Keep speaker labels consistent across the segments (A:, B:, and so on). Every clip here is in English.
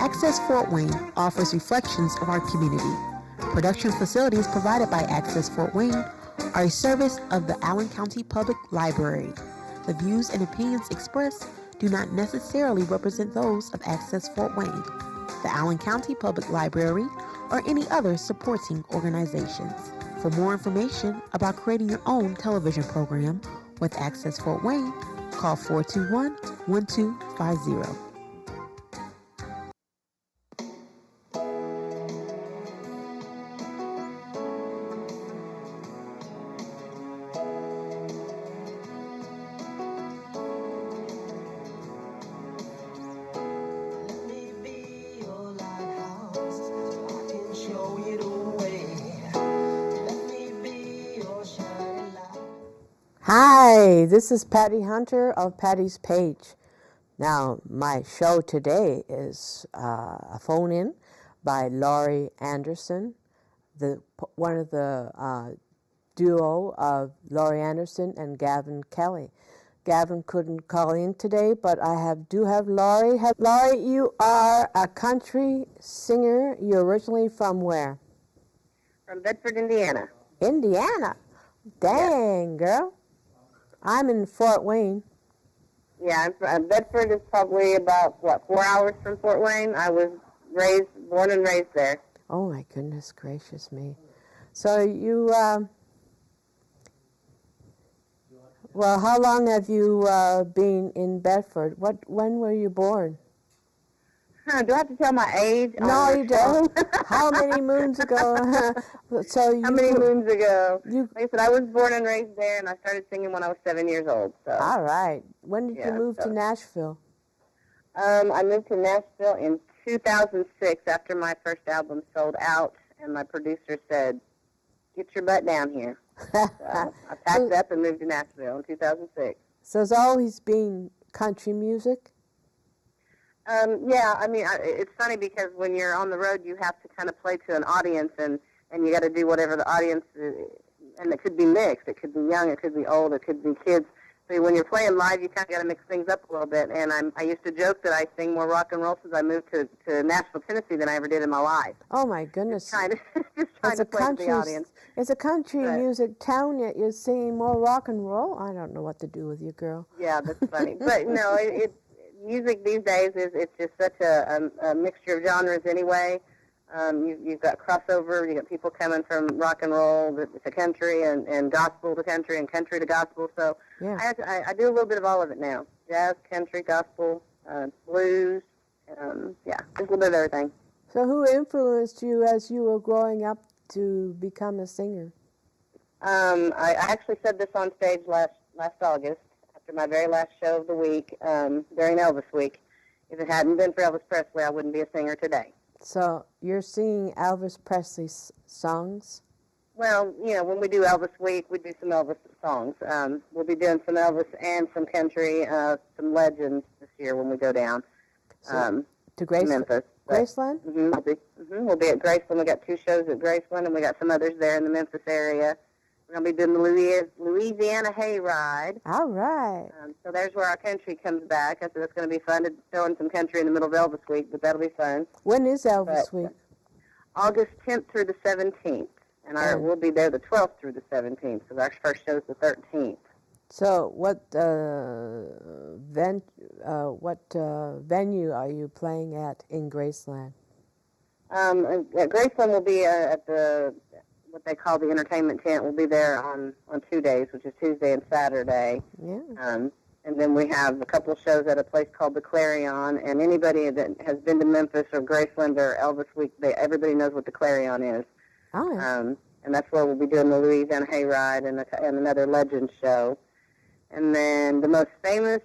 A: Access Fort Wayne offers reflections of our community. Production facilities provided by Access Fort Wayne are a service of the Allen County Public Library. The views and opinions expressed do not necessarily represent those of Access Fort Wayne, the Allen County Public Library, or any other supporting organizations. For more information about creating your own television program with Access Fort Wayne, call 421-1250. Hi, this is Patty Hunter of Patty's Page. Now, my show today is a phone-in by Laurie Anderson, one of the duo of Laurie Anderson and Gavin Kelly. Gavin couldn't call in today, but I do have Laurie. Laurie, you are a country singer. You're originally from where?
B: From Bedford, Indiana.
A: Indiana? Dang, girl. I'm in Fort Wayne.
B: Yeah, Bedford is probably about, 4 hours from Fort Wayne. I was born and raised there.
A: Oh, my goodness gracious me. So you, well, how long have you been in Bedford? When were you born?
B: Do I have to tell my age?
A: No, you don't. How many moons ago?
B: How many moons ago? Like I said, I was born and raised there, and I started singing when I was 7 years old. So.
A: All right. When did you move to Nashville?
B: I moved to Nashville in 2006 after my first album sold out, and my producer said, "Get your butt down here." So I packed up and moved to Nashville in 2006.
A: So it's always been country music?
B: Yeah, I mean, it's funny because when you're on the road, you have to kind of play to an audience, and you got to do whatever the audience, and it could be mixed. It could be young, it could be old, it could be kids. So when you're playing live, you kind of got to mix things up a little bit. And I used to joke that I sing more rock and roll since I moved to Nashville, Tennessee than I ever did in my life.
A: Oh, my goodness.
B: Just trying to play to the audience.
A: It's a country music town, yet you're singing more rock and roll? I don't know what to do with you, girl.
B: Yeah, that's funny. But, no, music these days it's just such a mixture of genres anyway. You've got crossover. You got people coming from rock and roll to country and gospel to country and country to gospel. So yeah. I do a little bit of all of it now: jazz, country, gospel, blues. Just a little bit of everything.
A: So who influenced you as you were growing up to become a singer?
B: I actually said this on stage last August. My very last show of the week during Elvis Week. If it hadn't been for Elvis Presley, I wouldn't be a singer today.
A: So you're singing Elvis Presley's songs?
B: Well, when we do Elvis Week, we do some Elvis songs. We'll be doing some Elvis and some country, some legends this year when we go down
A: to
B: Memphis.
A: Graceland?
B: We'll be at Graceland. We got 2 shows at Graceland, and we got some others there in the Memphis area. We're going to be doing the Louisiana Hayride.
A: All right.
B: So there's where our country comes back. I said it's going to be fun to throw in some country in the middle of Elvis Week, but that'll be fun.
A: When is Elvis Week?
B: August 10th through the 17th. And we'll be there the 12th through the 17th. So our first show's the 13th. So
A: what venue are you playing at in Graceland?
B: At Graceland we'll be at what they call the entertainment tent. We'll be there on 2 days, which is Tuesday and Saturday.
A: Yeah.
B: And then we have a couple of shows at a place called the Clarion. And anybody that has been to Memphis or Graceland or Elvis Week, everybody knows what the Clarion is.
A: Oh. Yeah.
B: And that's where we'll be doing the Louisiana Hayride and another Legend show. And then the most famous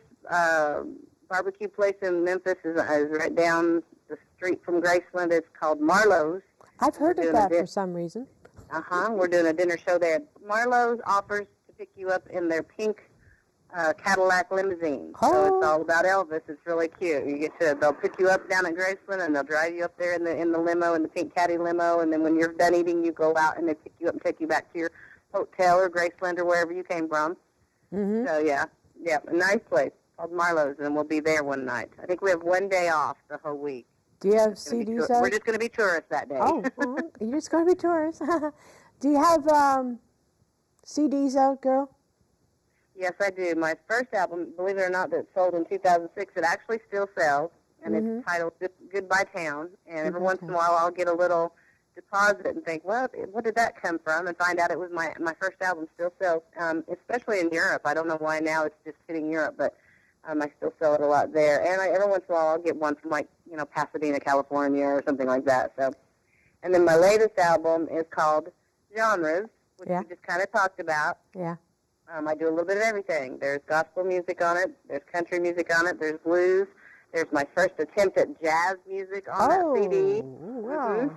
B: barbecue place in Memphis is right down the street from Graceland. It's called Marlowe's.
A: I've heard of that for some reason.
B: We're doing a dinner show there. Marlowe's offers to pick you up in their pink Cadillac limousine.
A: Oh.
B: So it's all about Elvis. It's really cute. They'll pick you up down at Graceland, and they'll drive you up there in the limo, in the pink caddy limo, and then when you're done eating, you go out and they pick you up and take you back to your hotel or Graceland or wherever you came from.
A: Mm-hmm.
B: So a nice place called Marlowe's, and we'll be there one night. I think we have 1 day off the whole week.
C: Do you have
B: It's gonna be
C: CDs
B: We're
C: out?
B: just going to be tourists that day.
C: Oh, you're just going to be tourists. Do you have CDs out, girl?
B: Yes, I do. My first album, believe it or not, that sold in 2006, it actually still sells, and it's titled Goodbye Town. And every once in a while, I'll get a little deposit and think, well, what did that come from? And find out it was my first album still sells, especially in Europe. I don't know why now it's just hitting Europe, but I still sell it a lot there. And every once in a while, I'll get one from Pasadena, California, or something like that. So, and then my latest album is called Genres, which we just kind of talked about.
C: Yeah.
B: I do a little bit of everything. There's gospel music on it. There's country music on it. There's blues. There's my first attempt at jazz music on that CD.
C: Wow.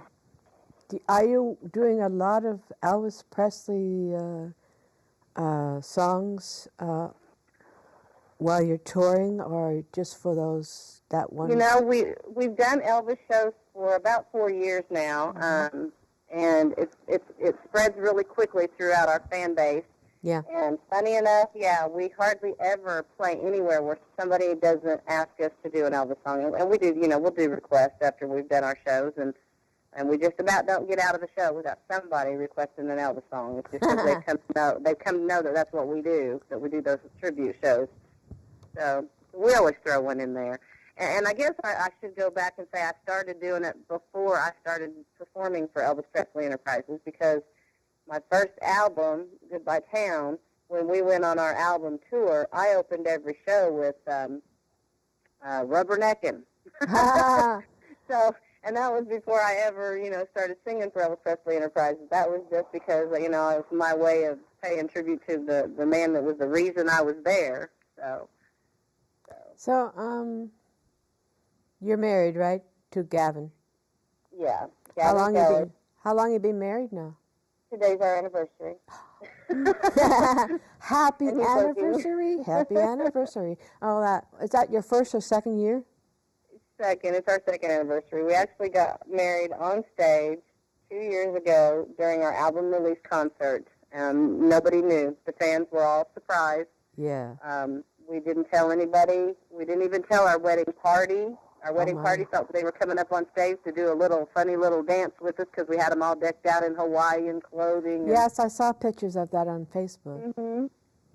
C: Are you doing a lot of Elvis Presley songs while you're touring, or just for that one?
B: We've done Elvis shows for about 4 years now, and it spreads really quickly throughout our fan base.
C: Yeah.
B: And funny enough, we hardly ever play anywhere where somebody doesn't ask us to do an Elvis song. And we do, we'll do requests after we've done our shows, and we just about don't get out of the show without somebody requesting an Elvis song. It's just because they've come to know that that's what we do, that we do those tribute shows. So we always throw one in there. And I guess I should go back and say I started doing it before I started performing for Elvis Presley Enterprises, because my first album, Goodbye Town, when we went on our album tour, I opened every show with Rubberneckin'. So, and that was before I ever, started singing for Elvis Presley Enterprises. That was just because, it was my way of paying tribute to the man that was the reason I was there.
C: So, you're married, right, to Gavin?
B: Yeah.
C: How long you been married now?
B: Today's our anniversary.
C: Happy anniversary! Happy anniversary! Oh, is that your first or second year?
B: Second. It's our second anniversary. We actually got married on stage 2 years ago during our album release concert. Nobody knew. The fans were all surprised.
C: Yeah.
B: We didn't tell anybody. We didn't even tell our wedding party. Our wedding party thought they were coming up on stage to do a funny little dance with us, because we had them all decked out in Hawaiian clothing.
C: Yes, I saw pictures of that on Facebook.
B: Mm-hmm.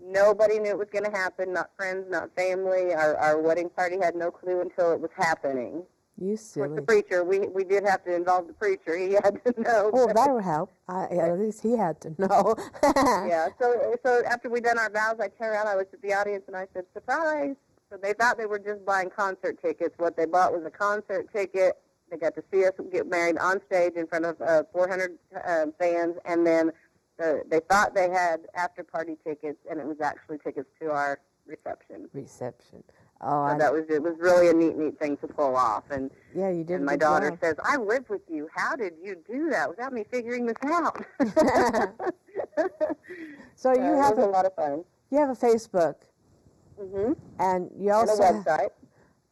B: Nobody knew it was going to happen, not friends, not family. Our wedding party had no clue until it was happening.
C: You silly.
B: With the preacher, we did have to involve the preacher. He had to know.
C: Oh, that would help. At least he had to know.
B: Yeah, so after we done our vows, I turned around, I looked at the audience, and I said, surprise. So they thought they were just buying concert tickets. What they bought was a concert ticket. They got to see us get married on stage in front of 400 fans, and then they thought they had after-party tickets, and it was actually tickets to our reception.
C: Oh,
B: so it was really a neat thing to pull off. And
C: yeah, you did.
B: And my daughter says, "I live with you. How did you do that without me figuring this out?"
C: So you have
B: it was a lot of fun.
C: You have a Facebook.
B: Mm-hmm.
C: And you also
B: have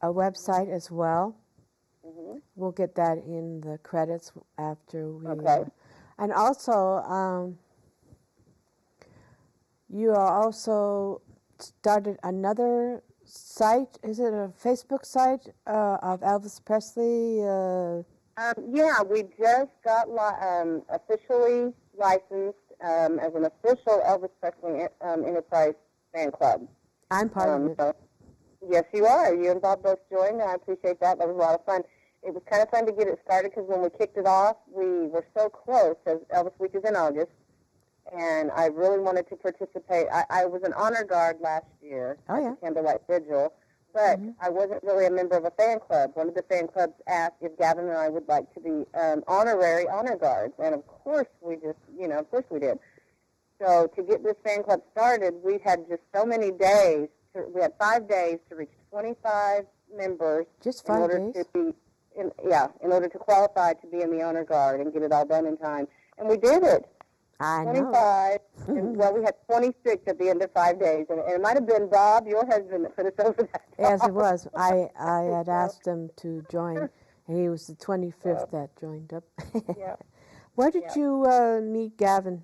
C: a website as well.
B: Mm-hmm.
C: We'll get that in the credits after we.
B: Okay.
C: And also, you are also started another site. Is it a Facebook site of Elvis Presley?
B: Yeah, we just got officially licensed as an official Elvis Presley Enterprise fan club.
C: I'm part of it.
B: So, yes, you are. You and Bob both joined, and I appreciate that. That was a lot of fun. It was kind of fun to get it started, because when we kicked it off, we were so close, as Elvis Week is in August, and I really wanted to participate. I was an honor guard last year at the Candlelight Vigil, but I wasn't really a member of a fan club. One of the fan clubs asked if Gavin and I would like to be honorary honor guards, and of course we did. So to get this fan club started, we had just so many days. We had 5 days to reach 25 members.
C: Just 5 days?
B: In order to qualify to be in the honor guard and get it all done in time. And we did it.
C: I
B: 25. And, well, we had 26 at the end of 5 days. And it might have been Bob, your husband, that put us over that top.
C: Yes, it was. I had asked him to join, and he was the 25th that joined up.
B: Yeah.
C: Where did you meet Gavin?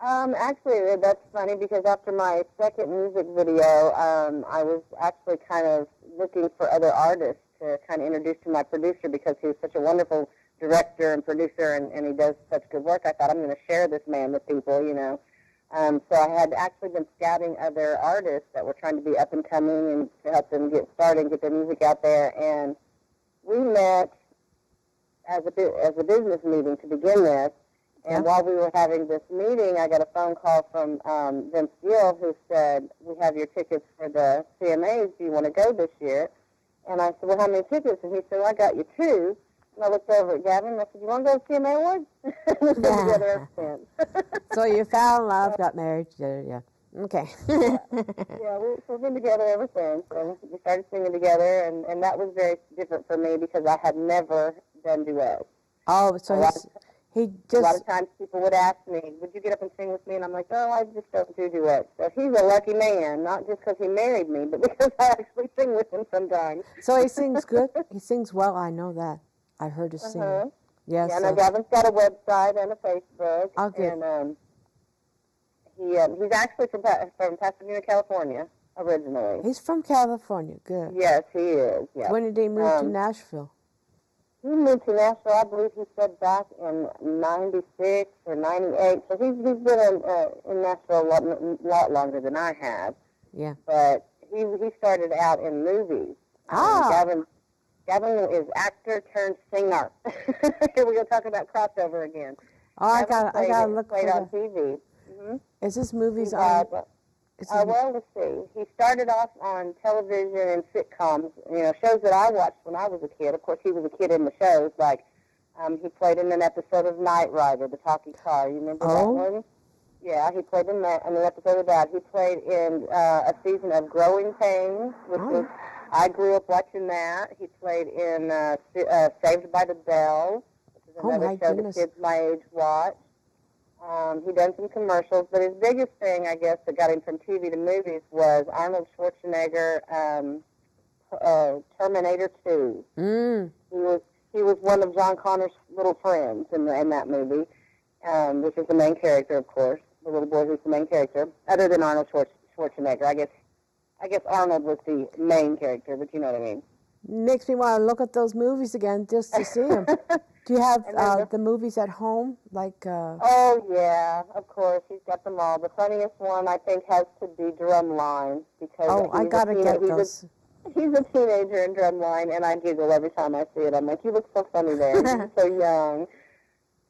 B: Actually, that's funny, because after my second music video, I was actually kind of looking for other artists to kind of introduce to my producer because he was such a wonderful director and producer, and he does such good work. I thought I'm going to share this man with people, you know. So I had actually been scouting other artists that were trying to be up and coming and to help them get started and get their music out there. And we met as a business meeting to begin with. And while we were having this meeting, I got a phone call from Vince Gill, who said, "We have your tickets for the CMAs. Do you want to go this year?" And I said, "Well, how many tickets?" And he said, "Well, I got you 2. And I looked over at Gavin and I said, "You want to go to CMA Awards?" We've been together ever since.
C: So you fell in love, got married, yeah. Okay.
B: Yeah, we've been together ever since. And we started singing together, and that was very different for me because I had never done duets.
C: Oh, so he
B: A lot
C: just,
B: of times people would ask me, "Would you get up and sing with me?" And I'm like, "Oh, I just don't do duets." So he's a lucky man, not just because he married me, but because I actually sing with him sometimes.
C: so he sings good? He sings well, I know that. I heard his singing. Yes.
B: Yeah, no, Gavin's got a website and a Facebook.
C: Oh, good.
B: And he's actually from Pasadena, California, originally.
C: He's from California, good.
B: Yes, he is. Yeah.
C: When did he move to Nashville?
B: He moved to Nashville, I believe he said back in 96 or 98. So he's been in Nashville a lot longer than I have.
C: Yeah.
B: But he started out in movies. Gavin is actor turned singer. Here we go talking about crossover again.
C: Oh, I gotta look for
B: played on
C: that.
B: TV. Mm-hmm.
C: Is this movies on?
B: Well, let's see. He started off on television and sitcoms, shows that I watched when I was a kid. Of course, he was a kid in the shows. Like, he played in an episode of Knight Rider, the talkie car. You remember that one? Yeah, he played in an episode of that. He played in a season of Growing Pains, which was, I grew up watching that. He played in Saved by the Bell, which is another show that kids my age watch. He done some commercials, but his biggest thing, I guess, that got him from TV to movies was Arnold Schwarzenegger, Terminator 2.
C: Mm.
B: He was one of John Connor's little friends in that movie, which is the main character, of course, the little boy who's the main character, other than Arnold Schwarzenegger. I guess Arnold was the main character, but you know what I mean.
C: Makes me want to look at those movies again just to see them. Do you have the movies at home? Like.
B: Oh yeah, of course. He's got them all. The funniest one I think has to be Drumline because
C: I gotta get those.
B: He's a teenager in Drumline, and I giggle every time I see it. I'm like, "You look so funny there. You're so young."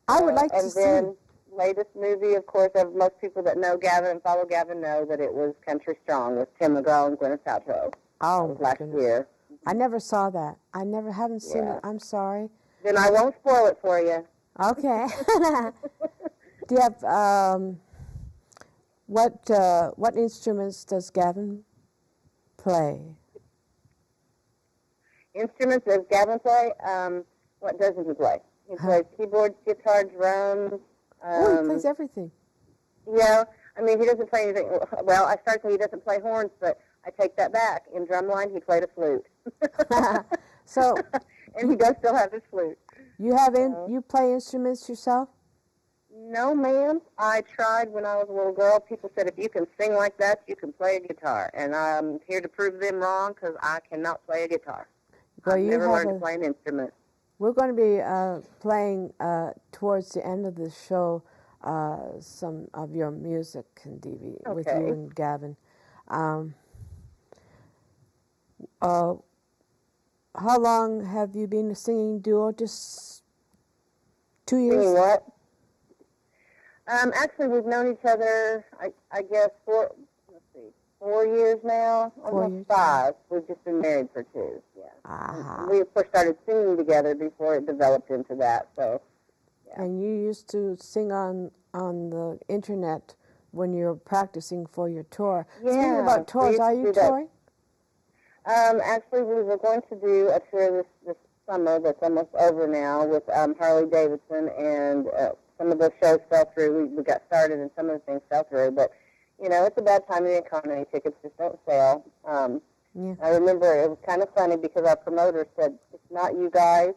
C: I would like to see.
B: And then latest movie, of course, of most people that know Gavin and follow Gavin know that it was Country Strong with Tim McGraw and Gwyneth Paltrow.
C: Oh,
B: that was last year.
C: I never saw that. I haven't seen it. I'm sorry.
B: Then I won't spoil it for you.
C: Okay. Do you have what instruments does Gavin play?
B: Instruments does Gavin play? What doesn't he play? He plays keyboard, guitar, drums.
C: He plays everything.
B: Yeah, I mean, he doesn't play anything. Well, I started saying he doesn't play horns, but I take that back. In Drumline, he played a flute.
C: So.
B: And he does still have his flute.
C: You play instruments yourself?
B: No, ma'am. I tried when I was a little girl. People said, if you can sing like that, you can play a guitar. And I'm here to prove them wrong because I cannot play a guitar.
C: Well,
B: I've never learned to play an instrument.
C: We're going to be playing towards the end of the show some of your music and DVD with you and Gavin. How long have you been singing duo? Just 2 years?
B: Singing what? Actually, we've known each other, I guess, 4 years now.
C: 4 years.
B: 5. We've just been married for 2. Yeah.
C: Uh-huh.
B: We, of course, started singing together before it developed into that. So. Yeah.
C: And you used to sing on the internet when you were practicing for your tour.
B: Yeah.
C: Speaking about tours, are you touring?
B: Actually, we were going to do a tour this summer that's almost over now with Harley Davidson, and some of those shows fell through. We got started, and some of the things fell through. But, it's a bad time in the economy. Tickets just don't sell. I remember it was kind of funny because our promoter said, "It's not you guys.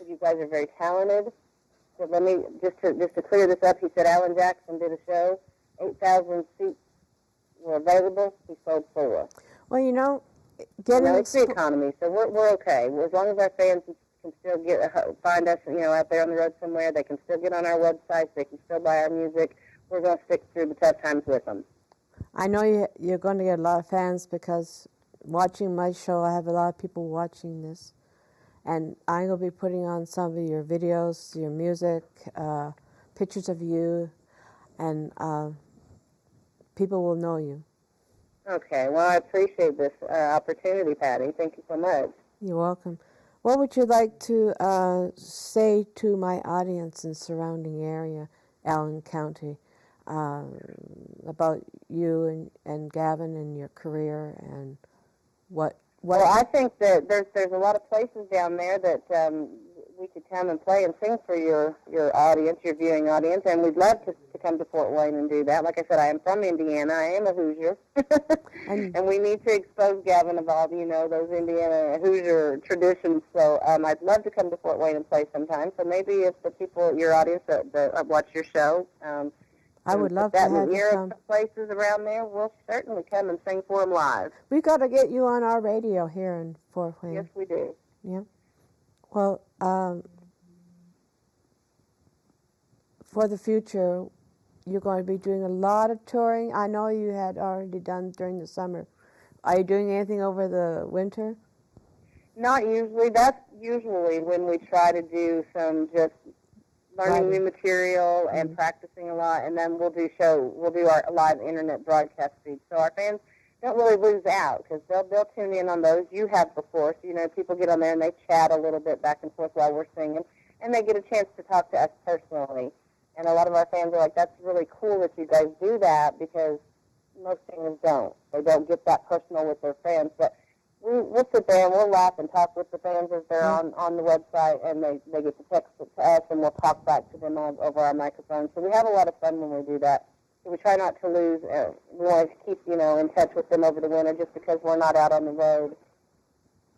B: You guys are very talented." So let me, just to clear this up, he said Alan Jackson did a show. 8,000 seats were available. He sold 4.
C: Well,
B: it's the economy, so we're okay. As long as our fans can still find us, out there on the road somewhere, they can still get on our website, they can still buy our music. We're going to stick through the tough times with them.
C: I know you're going to get a lot of fans because watching my show, I have a lot of people watching this. And I'm going to be putting on some of your videos, your music, pictures of you, and people will know you.
B: Okay. Well, I appreciate this opportunity, Patty. Thank you so much.
C: You're welcome. What would you like to say to my audience in surrounding area, Allen County, about you and Gavin and your career and what?
B: Well, I think that there's a lot of places down there that we could come and play and sing for your audience, your viewing audience, and we'd love to come to Fort Wayne and do that. Like I said, I am from Indiana. I am a Hoosier, and we need to expose Gavin of all those Indiana Hoosier traditions. So I'd love to come to Fort Wayne and play sometime. So maybe if the people, your audience that watch your show,
C: I would love to have you come.
B: Places around there, we'll certainly come and sing for them live.
C: We've got to get you on our radio here in Fort Wayne.
B: Yes, we do.
C: Yeah. Well, for the future, you're going to be doing a lot of touring. I know you had already done during the summer. Are you doing anything over the winter?
B: Not usually. That's usually when we try to do some just learning new material and practicing a lot, and then we'll do our live internet broadcast feed. So our fans don't really lose out because they'll tune in on those. You have before, so people get on there and they chat a little bit back and forth while we're singing, and they get a chance to talk to us personally. And a lot of our fans are like, "That's really cool that you guys do that," because most singers don't. They don't get that personal with their fans, but we'll sit there and we'll laugh and talk with the fans as they're on the website, and they get to text it to us, and we'll talk back to them over our microphone. So we have a lot of fun when we do that. So we try not to lose. We want to keep in touch with them over the winter, just because we're not out on the road.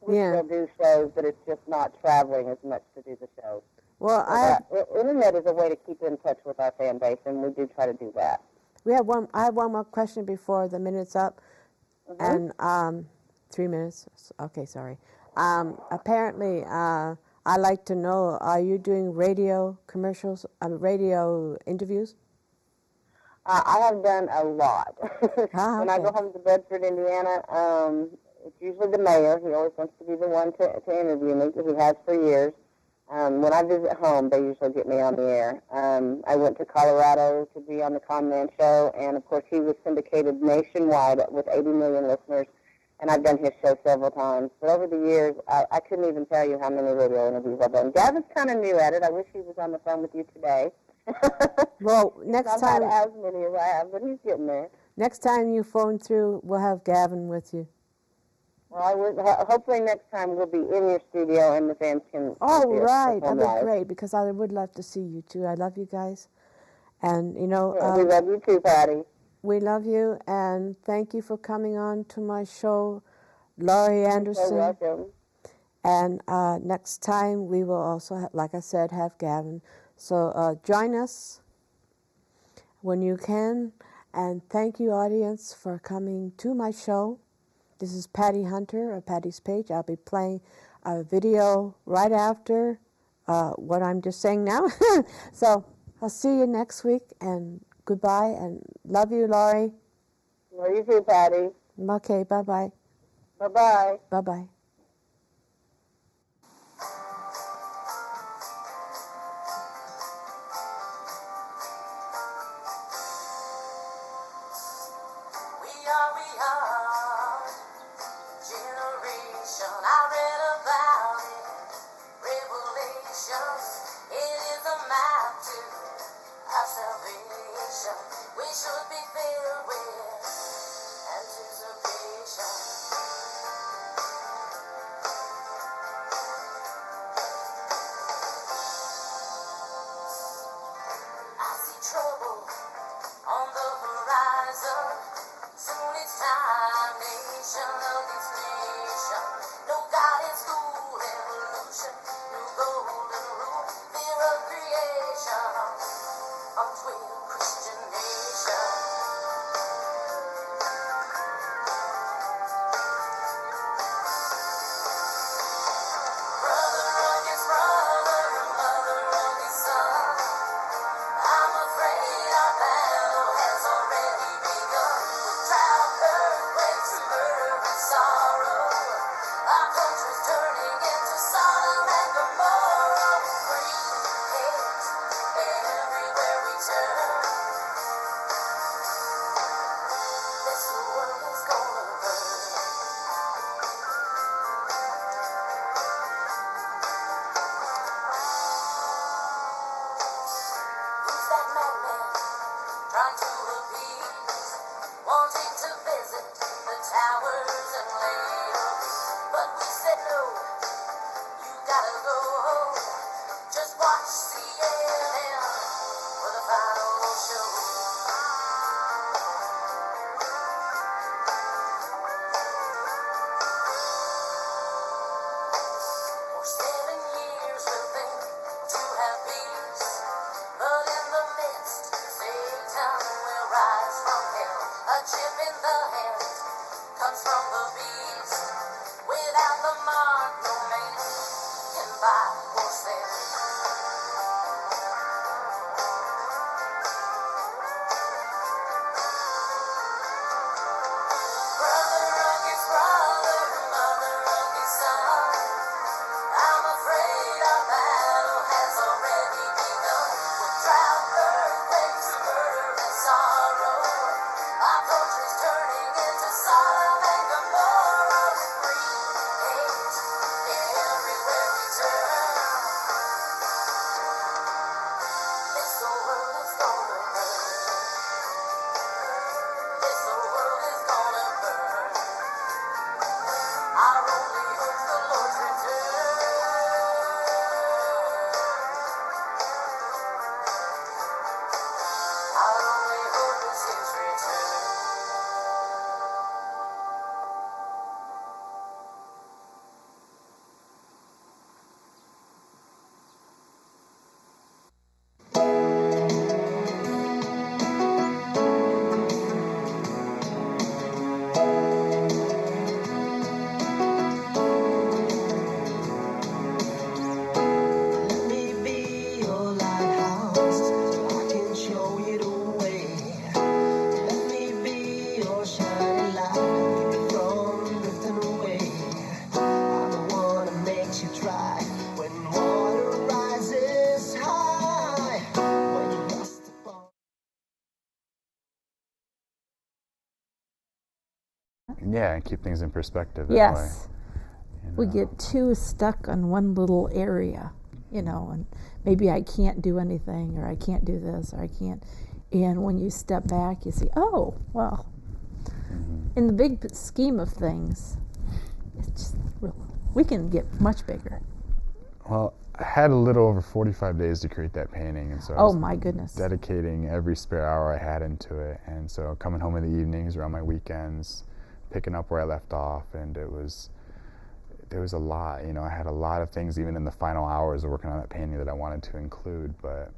B: We still do shows, but it's just not traveling as much to do the shows.
C: Well,
B: internet is a way to keep in touch with our fan base, and we do try to do that.
C: I have one more question before the minute's up, and 3 minutes. Okay, sorry. Apparently, I'd like to know: are you doing radio commercials, radio interviews?
B: I have done a lot. When I go home to Bedford, Indiana, it's usually the mayor. He always wants to be the one to interview me. He has for years. When I visit home, they usually get me on the air. I went to Colorado to be on the Conman show, and of course he was syndicated nationwide with 80 million listeners, and I've done his show several times. But over the years, I couldn't even tell you how many radio interviews I've done. Gavin's kind of new at it. I wish he was on the phone with you today.
C: Well, next time,
B: not as many as I have, but he's getting there.
C: Next time you phone through, we'll have Gavin with you.
B: Well, hopefully next time we'll be in your studio and the fans can.
C: Oh, right, that'd be great, because I would love to see you too. I love you guys, and
B: we love you too, Patty.
C: We love you, and thank you for coming on to my show, Laurie Anderson.
B: You're welcome.
C: And next time we will also, like I said, have Gavin. So join us when you can, and thank you, audience, for coming to my show. This is Patty Hunter of Patty's Page. I'll be playing a video right after what I'm just saying now. So I'll see you next week, and goodbye, and love you, Laurie.
B: Love you too, Patty.
C: Okay, bye-bye.
B: Bye-bye.
C: Bye-bye.
D: We should be filled with anticipation. Bible says. Brother against brother, mother against son. I'm afraid our battle has already begun. With drought, earthquakes, murder, and sorrow. Our country's turning into Sodom and Gomorrah. With greed, hate, everywhere we turn. This whole world is gonna burn. This whole world is gonna burn. Our only hope's the Lord's return. Our only hope is His return.
E: Let me be your lighthouse, so I can show you the way. Let me be your shining light, keep you from drifting away. I'm the one that makes you try when water rises high. When you rust upon
F: Yeah, and keep things in perspective that
G: Yes.
F: way. you
G: We
F: know.
G: get too stuck on one little area, and maybe I can't do anything, or I can't do this, or I can't. And when you step back, you see, oh, well, in the big scheme of things, it's just we can get much bigger.
F: Well, I had a little over 45 days to create that painting, and so I
G: Oh
F: was
G: my goodness.
F: dedicating every spare hour I had into it. And so coming home in the evenings or on my weekends, picking up where I left off, and there was a lot. I had a lot of things even in the final hours of working on that painting that I wanted to include, but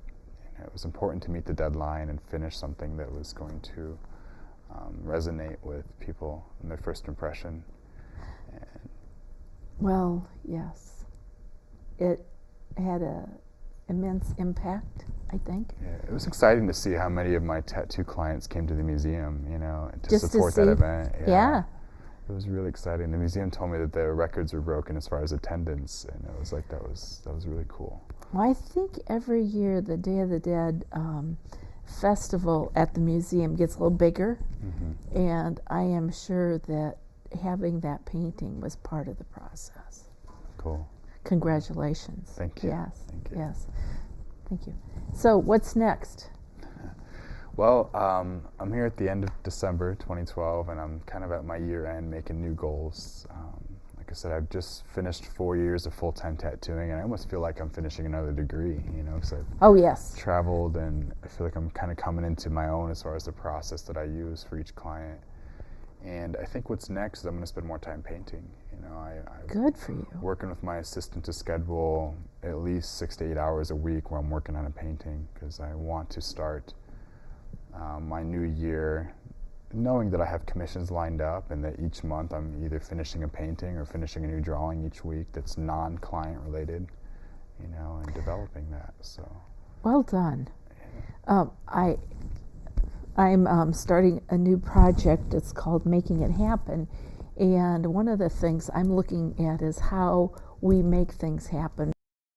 F: it was important to meet the deadline and finish something that was going to resonate with people in their first impression.
G: Well, yes. It had a immense impact, I think.
F: Yeah, it was exciting to see how many of my tattoo clients came to the museum, to
G: Just to
F: support that
G: see.
F: event.
G: Yeah.
F: It was really exciting. The museum told me that their records were broken as far as attendance, and it was like that was really cool.
G: Well, I think every year the Day of the Dead festival at the museum gets a little bigger, and I am sure that having that painting was part of the process.
F: Cool.
G: Congratulations.
F: Thank you.
G: Yes.
F: Thank you.
G: Yes. Thank you. So, what's next?
F: Well, I'm here at the end of December 2012, and I'm kind of at my year end making new goals. Like I said, I've just finished 4 years of full-time tattooing, and I almost feel like I'm finishing another degree, because I've
G: Oh, yes.
F: traveled, and I feel like I'm kind of coming into my own as far as the process that I use for each client. And I think what's next is I'm going to spend more time painting.
G: Good for you.
F: Working with my assistant to schedule at least 6 to 8 hours a week where I'm working on a painting, because I want to start my new year knowing that I have commissions lined up, and that each month I'm either finishing a painting or finishing a new drawing each week that's non-client related, and developing that. So.
G: Well done. I'm starting a new project. It's called Making It Happen. And one of the things I'm looking at is how we make things happen